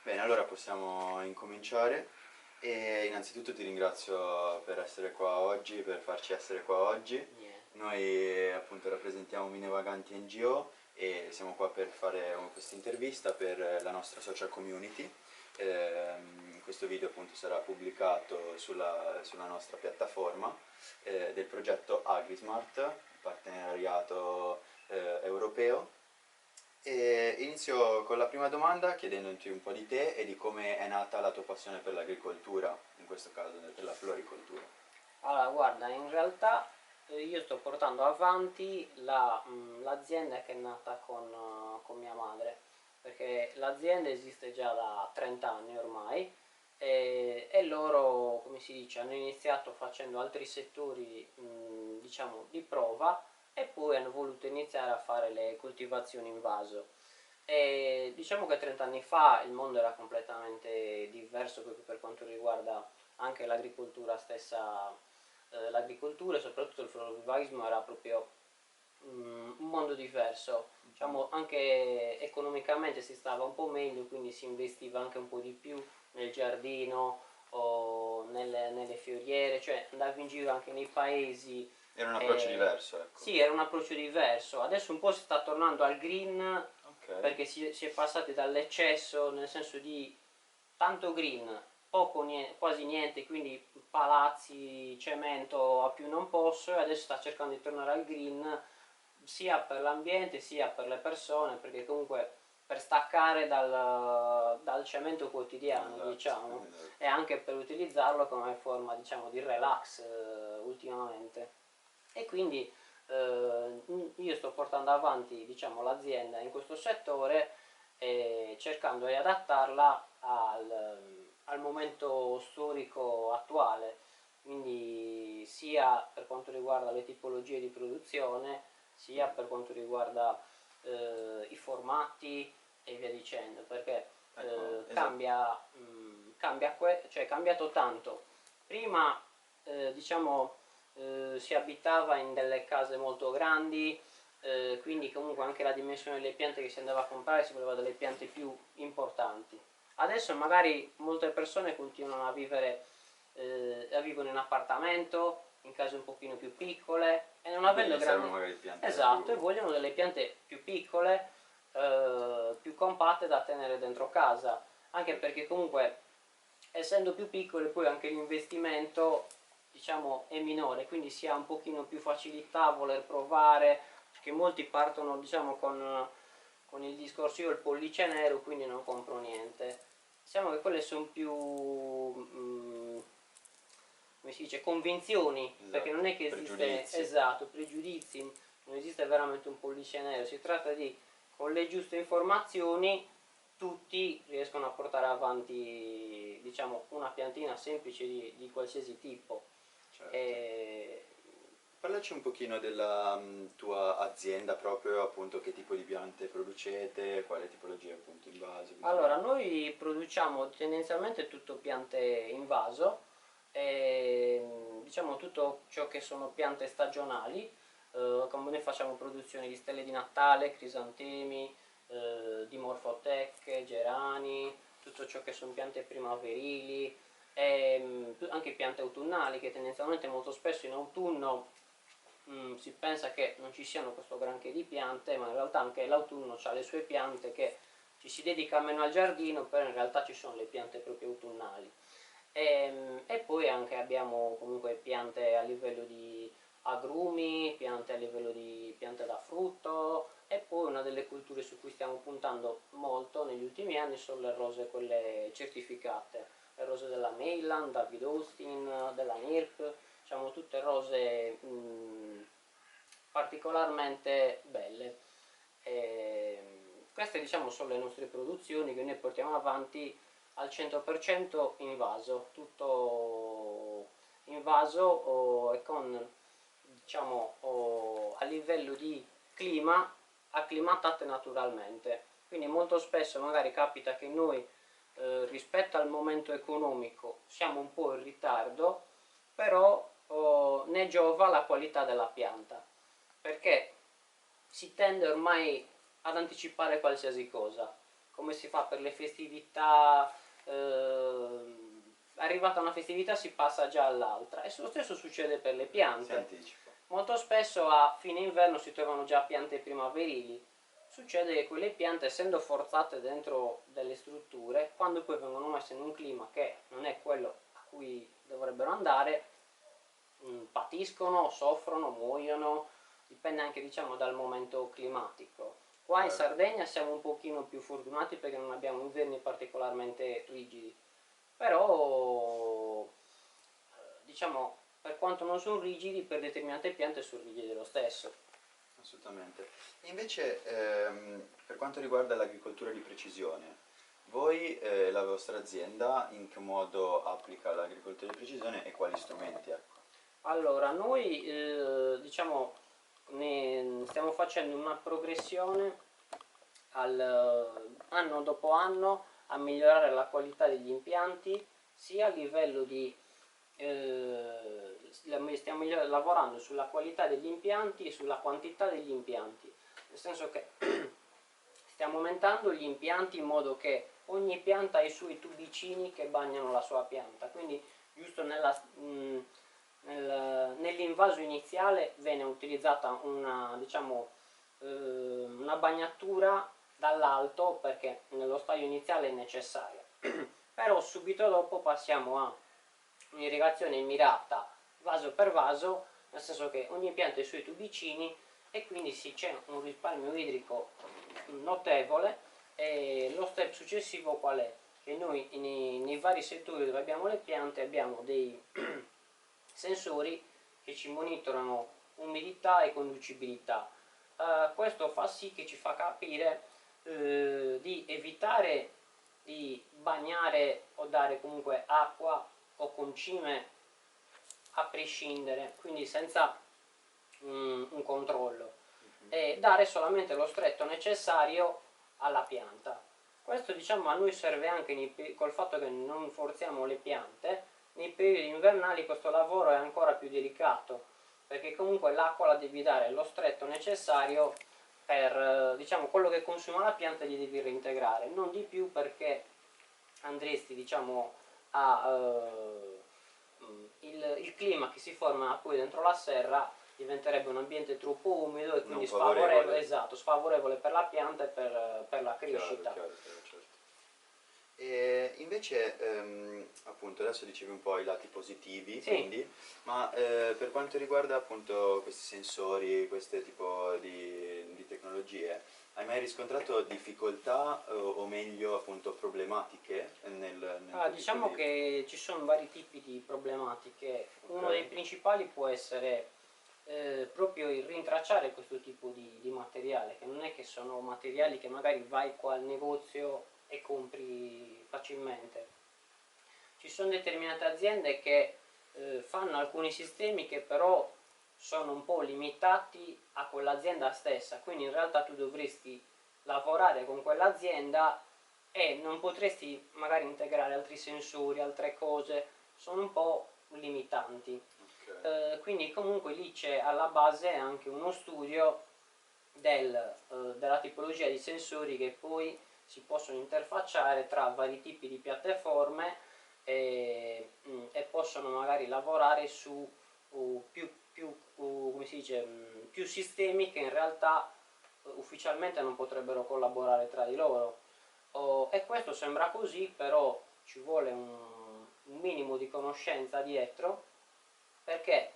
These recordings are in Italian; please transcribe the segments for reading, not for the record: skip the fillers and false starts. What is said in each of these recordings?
Bene, allora possiamo incominciare e innanzitutto ti ringrazio per essere qua oggi, per farci essere qua oggi. Niente. Noi appunto rappresentiamo Mine Vaganti NGO e siamo qua per fare questa intervista per la nostra social community. Questo video appunto sarà pubblicato sulla nostra piattaforma del progetto AgriSmart, partenariato europeo. E inizio con la prima domanda chiedendoti un po' di te e di come è nata la tua passione per l'agricoltura, in questo caso per la floricoltura. Allora, guarda, in realtà io sto portando avanti l'azienda che è nata con mia madre, perché l'azienda esiste già da 30 anni ormai e loro, come si dice, hanno iniziato facendo altri settori, diciamo, di prova e poi hanno voluto iniziare a fare le coltivazioni in vaso. E diciamo che 30 anni fa il mondo era completamente diverso proprio per quanto riguarda anche l'agricoltura stessa, l'agricoltura e soprattutto il florovivaismo era proprio un mondo diverso, diciamo anche economicamente si stava un po' meglio, quindi si investiva anche un po' di più nel giardino o nelle fioriere, cioè andavi in giro anche nei paesi. Era un approccio diverso, ecco. Sì, era un approccio diverso, adesso un po' si sta tornando al green Ok. perché si è passati dall'eccesso, nel senso di tanto green, quasi niente, quindi palazzi, cemento a più non posso, e adesso sta cercando di tornare al green sia per l'ambiente sia per le persone, perché comunque per staccare dal cemento quotidiano, Esatto, diciamo, esatto. e anche per utilizzarlo come forma, diciamo, di relax ultimamente. E quindi io sto portando avanti, diciamo, l'azienda in questo settore cercando di adattarla al momento storico attuale, quindi sia per quanto riguarda le tipologie di produzione, sia per quanto riguarda i formati e via dicendo, perché Ecco, esatto. cioè, è cambiato tanto. Prima, diciamo, si abitava in delle case molto grandi, quindi comunque anche la dimensione delle piante che si andava a comprare si voleva delle piante più importanti. Adesso magari molte persone continuano a vivere in appartamento, in case un pochino più piccole e non E quindi avendo gli servono grandi. magari piante Esatto, e più... vogliono delle piante più piccole, più compatte da tenere dentro casa, anche Certo. perché comunque essendo più piccole poi anche l'investimento, diciamo, è minore, quindi si ha un pochino più facilità a voler provare, perché molti partono, diciamo, con il discorso io ho il pollice nero quindi non compro niente. Diciamo che quelle sono più come si dice, convinzioni, perché Esatto. non è che esiste, Pregiudizi. esatto, pregiudizi, non esiste veramente un pollice nero, si tratta di con le giuste informazioni tutti riescono a portare avanti, diciamo, una piantina semplice di qualsiasi tipo. Certo. E Parlaci un pochino della tua azienda proprio, appunto che tipo di piante producete, quale tipologia appunto in vaso, così. allora, noi produciamo tendenzialmente tutto piante in vaso, e, diciamo tutto ciò che sono piante stagionali, come noi facciamo produzione di stelle di Natale, crisantemi, di morfotecche, gerani, tutto ciò che sono piante primaverili, e anche piante autunnali che tendenzialmente molto spesso in autunno si pensa che non ci siano questo granché di piante, ma in realtà anche l'autunno ha le sue piante che ci si dedica meno al giardino, però in realtà ci sono le piante proprio autunnali. E poi anche abbiamo comunque piante a livello di agrumi, piante a livello di piante da frutto, e poi una delle culture su cui stiamo puntando molto negli ultimi anni sono le rose, quelle certificate, le rose della Mailand, David Austin, della NIRP, diciamo tutte rose particolarmente belle. E queste, diciamo, sono le nostre produzioni che noi portiamo avanti al 100% in vaso, tutto in vaso e con, diciamo, a livello di clima acclimatate naturalmente. Quindi molto spesso magari capita che noi rispetto al momento economico siamo un po' in ritardo, però ne giova la qualità della pianta, perché si tende ormai ad anticipare qualsiasi cosa. come si fa per le festività, arrivata una festività si passa già all'altra, e lo stesso succede per le Si piante. anticipa. Molto spesso a fine inverno si trovano già piante primaverili. Succede che quelle piante, essendo forzate dentro delle strutture, quando poi vengono messe in un clima che non è quello a cui dovrebbero andare, patiscono, soffrono, muoiono, dipende anche, diciamo, dal momento climatico. Qua in Sardegna siamo un pochino più fortunati perché non abbiamo inverni particolarmente rigidi, però diciamo, per quanto non sono rigidi, per determinate piante sono rigidi lo stesso. Assolutamente. E invece, per quanto riguarda l'agricoltura di precisione, voi, la vostra azienda, in che modo applica l'agricoltura di precisione e quali strumenti? Ecco. Allora, noi diciamo ne stiamo facendo una progressione anno dopo anno a migliorare la qualità degli impianti, sia a livello di stiamo lavorando sulla qualità degli impianti e sulla quantità degli impianti, nel senso che stiamo aumentando gli impianti in modo che ogni pianta ha i suoi tubicini che bagnano la sua pianta, quindi giusto nell'invaso iniziale viene utilizzata una, diciamo, una bagnatura dall'alto perché nello stadio iniziale è necessaria, però subito dopo passiamo a un'irrigazione mirata vaso per vaso, nel senso che ogni pianta ha i suoi tubicini e quindi c'è un risparmio idrico notevole. E lo step successivo qual è? Che noi nei vari settori dove abbiamo le piante abbiamo dei sensori che ci monitorano umidità e conducibilità. Questo fa sì che ci fa capire di evitare di bagnare o dare comunque acqua o concime a prescindere, quindi senza un controllo, e dare solamente lo stretto necessario alla pianta. Questo, diciamo, a noi serve anche col fatto che non forziamo le piante. Nei periodi invernali questo lavoro è ancora più delicato perché comunque l'acqua la devi dare lo stretto necessario per, diciamo, quello che consuma la pianta gli devi reintegrare, non di più, perché andresti, diciamo, a il clima che si forma poi dentro la serra diventerebbe un ambiente troppo umido e quindi sfavorevole, esatto, sfavorevole per la pianta e per la crescita. Chiaro, certo. E invece, appunto, adesso dicevi un po' i lati positivi, Sì. quindi, ma per quanto riguarda appunto questi sensori, questo tipo di tecnologie, hai mai riscontrato difficoltà o meglio appunto problematiche nel Diciamo che ci sono vari tipi di problematiche. Uno dei principali può essere proprio il rintracciare questo tipo di materiale, che non è che sono materiali che magari vai qua al negozio e compri facilmente. Ci sono determinate aziende che fanno alcuni sistemi che però sono un po' limitati a quell'azienda stessa, quindi in realtà tu dovresti lavorare con quell'azienda e non potresti magari integrare altri sensori, altre cose, sono un po' limitanti. Quindi comunque lì c'è alla base anche uno studio della tipologia di sensori che poi si possono interfacciare tra vari tipi di piattaforme e possono magari lavorare su come si dice, più sistemi che in realtà ufficialmente non potrebbero collaborare tra di loro. E questo sembra così, però ci vuole un minimo di conoscenza dietro, perché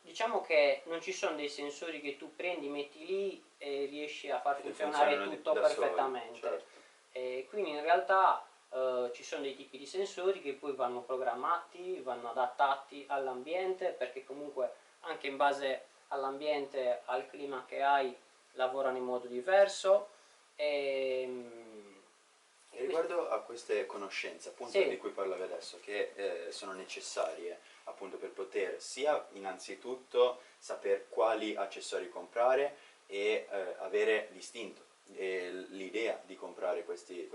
diciamo che non ci sono dei sensori che tu prendi, metti lì e riesci a far funzionare tutto perfettamente. Certo. E quindi in realtà ci sono dei tipi di sensori che poi vanno programmati, vanno adattati all'ambiente, perché comunque anche in base all'ambiente, al clima che hai, lavorano in modo diverso. E riguardo a queste conoscenze appunto sì, di cui parlavi adesso, che sono necessarie appunto per poter sia innanzitutto saper quali accessori comprare e avere distinto l'idea di comprare questi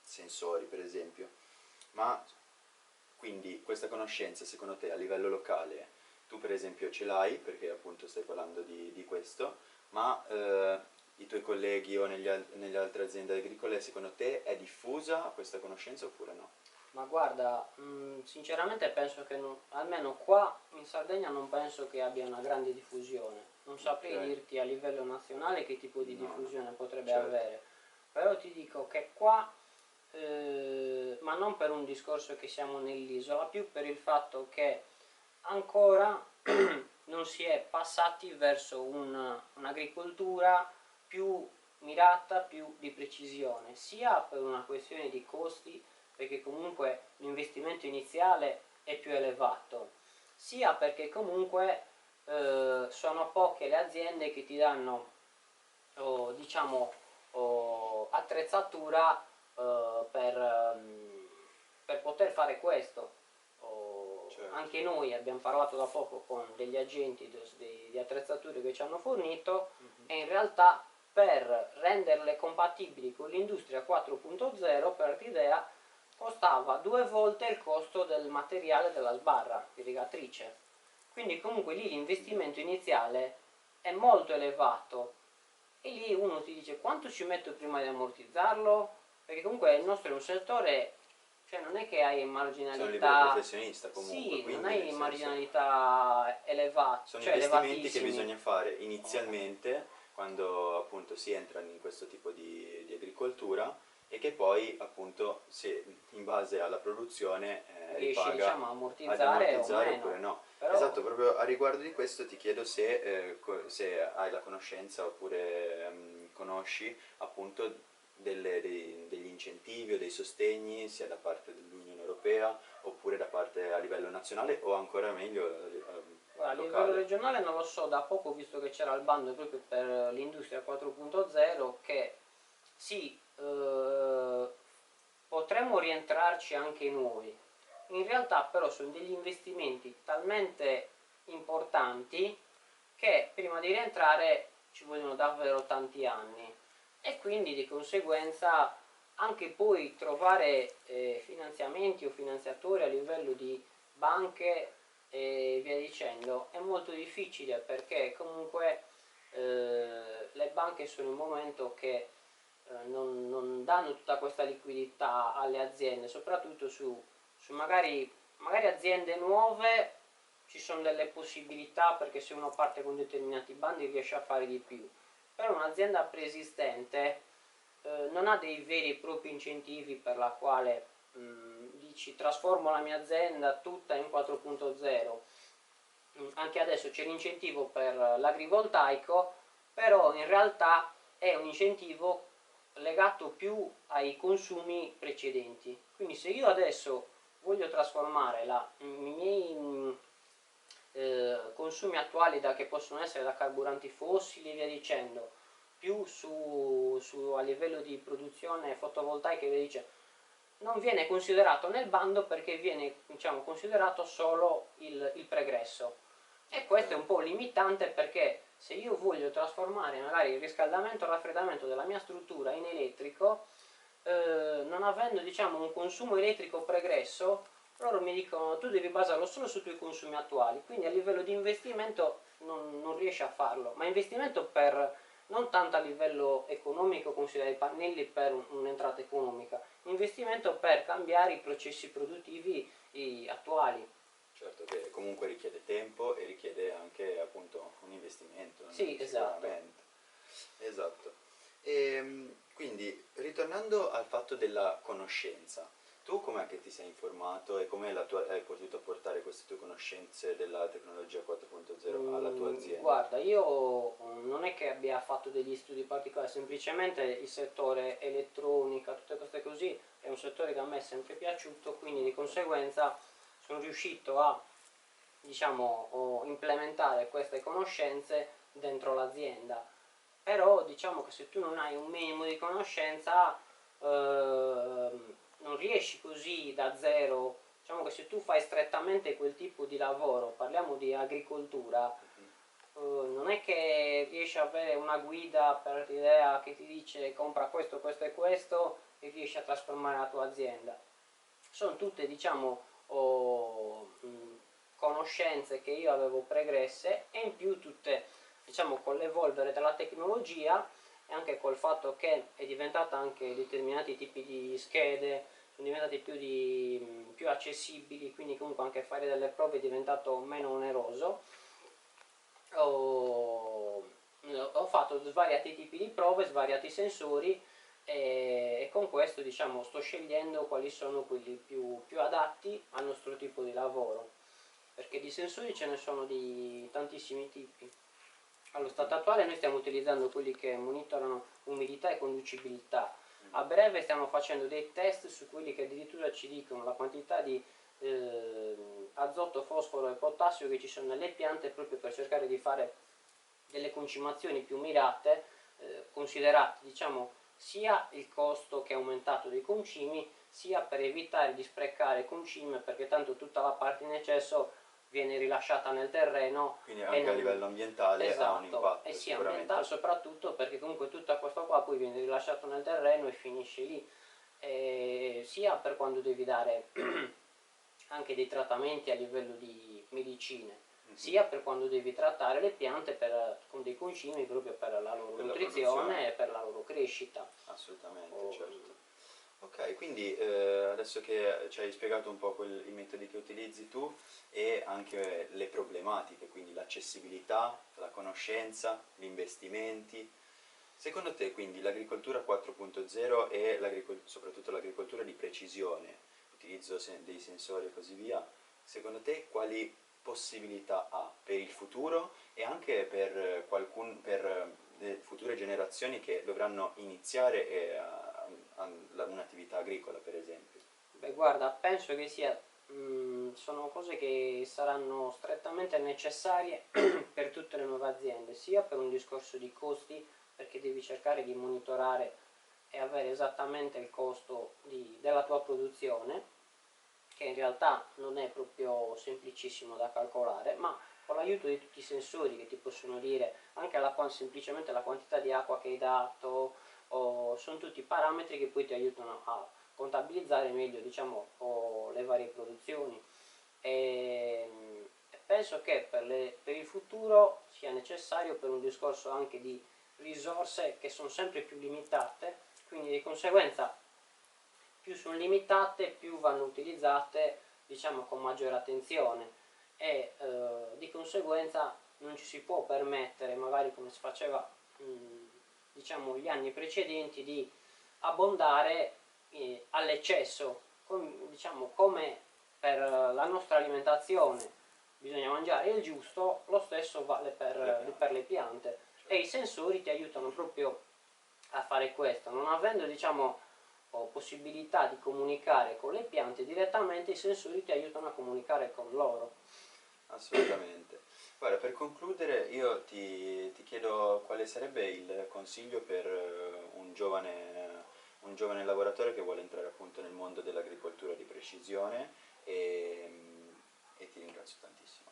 sensori per esempio, ma quindi questa conoscenza secondo te a livello locale tu per esempio ce l'hai perché appunto stai parlando di questo, ma i tuoi colleghi o nelle altre aziende agricole, secondo te è diffusa questa conoscenza oppure no? Ma guarda, sinceramente penso che almeno qua in Sardegna non penso che abbia una grande diffusione. Non saprei Ok, dirti a livello nazionale che tipo di no, no, diffusione potrebbe certo, avere, però ti dico che qua, ma non per un discorso che siamo nell'isola, più per il fatto che ancora non si è passati verso un'agricoltura più mirata, più di precisione, sia per una questione di costi, perché comunque l'investimento iniziale è più elevato, sia perché comunque sono poche le aziende che ti danno, diciamo, attrezzatura per poter fare questo. certo. Anche noi abbiamo parlato da poco con degli agenti di attrezzature che ci hanno fornito, Mhm. e in realtà per renderle compatibili con l'industria 4.0, per l'idea, costava 2 volte il costo del materiale della sbarra irrigatrice. Quindi comunque lì l'investimento iniziale è molto elevato, e lì uno ti dice quanto ci metto prima di ammortizzarlo, perché comunque il nostro è un settore, cioè non è che hai Sei un libero marginalità, professionista comunque, sì, non quindi nel hai senso marginalità elevate, sono cioè investimenti che elevatissimi. bisogna fare Oh. inizialmente quando appunto si entra in questo tipo di agricoltura e che poi appunto se in base alla produzione Riesci ripaga diciamo a ad ammortizzare o ammortizzare meno, oppure no. però Esatto, proprio a riguardo di questo ti chiedo se, se hai la conoscenza oppure conosci appunto degli incentivi o dei sostegni sia da parte dell'Unione Europea oppure da parte a livello nazionale o ancora meglio guarda, a livello locale. regionale non lo so, da poco ho visto che c'era il bando proprio per l'industria 4.0, che sì, potremmo rientrarci anche noi. In realtà però sono degli investimenti talmente importanti che prima di rientrare ci vogliono davvero tanti anni, e quindi di conseguenza anche poi trovare finanziamenti o finanziatori a livello di banche e via dicendo è molto difficile, perché comunque le banche sono in un momento che non danno tutta questa liquidità alle aziende, soprattutto su magari aziende nuove ci sono delle possibilità, perché se uno parte con determinati bandi riesce a fare di più, però un'azienda preesistente non ha dei veri e propri incentivi per la quale dici trasformo la mia azienda tutta in 4.0. Anche adesso c'è l'incentivo per l'agrivoltaico, però in realtà è un incentivo legato più ai consumi precedenti. Quindi se io adesso voglio trasformare i miei consumi attuali, che possono essere da carburanti fossili e via dicendo, più a livello di produzione fotovoltaica e via dicendo, non viene considerato nel bando, perché viene diciamo, considerato solo il pregresso, e questo è Ok, un po' limitante, perché se io voglio trasformare magari il riscaldamento e il raffreddamento della mia struttura in elettrico, non avendo diciamo, un consumo elettrico pregresso, loro mi dicono tu devi basarlo solo sui tuoi consumi attuali, quindi a livello di investimento non riesci a farlo, ma investimento per non tanto a livello economico, considerare i pannelli per un'entrata economica, investimento per cambiare i processi produttivi attuali. certo che comunque richiede tempo e richiede anche appunto un investimento, Sì, esatto. sicuramente. Esatto. Quindi, ritornando al fatto della conoscenza, tu com'è che ti sei informato e come hai potuto portare queste tue conoscenze della tecnologia 4.0 alla tua azienda? Guarda, io non è che abbia fatto degli studi particolari, semplicemente il settore elettronica, tutte queste così, è un settore che a me è sempre piaciuto, quindi di Ok, conseguenza sono riuscito a, diciamo, implementare queste conoscenze dentro l'azienda. Però diciamo che se tu non hai un minimo di conoscenza, non riesci così da zero. Diciamo che se tu fai strettamente quel tipo di lavoro, parliamo di agricoltura, mhm, non è che riesci a avere una guida per l'idea che ti dice compra questo, questo e questo e riesci a trasformare la tua azienda. Sono tutte, diciamo, conoscenze che io avevo pregresse, e in più tutte, diciamo, con l'evolvere della tecnologia e anche col fatto che è diventata anche determinati tipi di schede sono diventati più accessibili, quindi comunque anche fare delle prove è diventato meno oneroso. Ho fatto svariati tipi di prove, svariati sensori e con questo diciamo sto scegliendo quali sono quelli più adatti al nostro tipo di lavoro, perché di sensori ce ne sono di tantissimi tipi. Allo stato attuale noi stiamo utilizzando quelli che monitorano umidità e conducibilità. A breve stiamo facendo dei test su quelli che addirittura ci dicono la quantità di azoto, fosforo e potassio che ci sono nelle piante, proprio per cercare di fare delle concimazioni più mirate, considerate diciamo sia il costo che è aumentato dei concimi, sia per evitare di sprecare concime, perché tanto tutta la parte in eccesso viene rilasciata nel terreno. Quindi anche a livello ambientale esatto, ha un impatto. e sì, ambientale soprattutto, perché comunque tutto questo qua poi viene rilasciato nel terreno e finisce lì, sia per quando devi dare anche dei trattamenti a livello di medicine, sia per quando devi trattare le piante con dei concimi proprio per la loro nutrizione e per la loro crescita. Assolutamente, certo. Ok, quindi adesso che ci hai spiegato un po' i metodi che utilizzi tu e anche le problematiche, quindi l'accessibilità, la conoscenza, gli investimenti, secondo te quindi l'agricoltura 4.0 e soprattutto l'agricoltura di precisione, utilizzo dei sensori e così via, secondo te quali possibilità ha per il futuro e anche per le future generazioni che dovranno iniziare un'attività agricola, per esempio? Beh, guarda, penso che sono cose che saranno strettamente necessarie per tutte le nuove aziende, sia per un discorso di costi, perché devi cercare di monitorare e avere esattamente il costo della tua produzione, che in realtà non è proprio semplicissimo da calcolare, ma con l'aiuto di tutti i sensori che ti possono dire anche semplicemente la quantità di acqua che hai dato, sono tutti parametri che poi ti aiutano a contabilizzare meglio, diciamo, le varie produzioni. E penso che per il futuro sia necessario, per un discorso anche di risorse che sono sempre più limitate, quindi di conseguenza più sono limitate, più vanno utilizzate, diciamo, con maggiore attenzione e di conseguenza non ci si può permettere, magari come si faceva diciamo gli anni precedenti, di abbondare all'eccesso, diciamo, come per la nostra alimentazione bisogna mangiare il giusto, lo stesso vale per le piante, e i sensori ti aiutano proprio a fare questo, non avendo diciamo possibilità di comunicare con le piante direttamente, i sensori ti aiutano a comunicare con loro. Assolutamente. Guarda, per concludere io ti chiedo quale sarebbe il consiglio per un giovane lavoratore che vuole entrare appunto nel mondo dell'agricoltura di precisione e ti ringrazio tantissimo.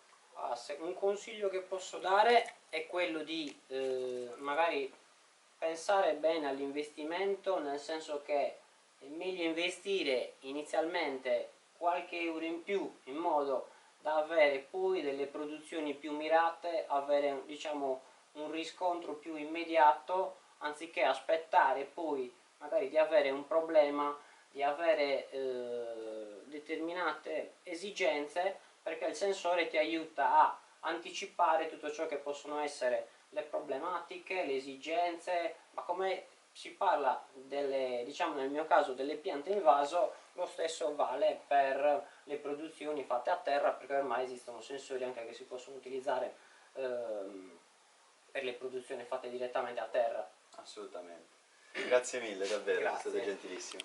Un consiglio che posso dare è quello di magari pensare bene all'investimento, nel senso che è meglio investire inizialmente qualche euro in più in modo da avere poi delle produzioni più mirate, avere diciamo un riscontro più immediato, anziché aspettare poi magari di avere un problema, di avere determinate esigenze, perché il sensore ti aiuta a anticipare tutto ciò che possono essere le problematiche, le esigenze, ma come si parla diciamo nel mio caso delle piante in vaso, lo stesso vale per le produzioni fatte a terra, perché ormai esistono sensori anche che si possono utilizzare per le produzioni fatte direttamente a terra. Assolutamente. Grazie mille, davvero, sei stato Grazie. gentilissimo.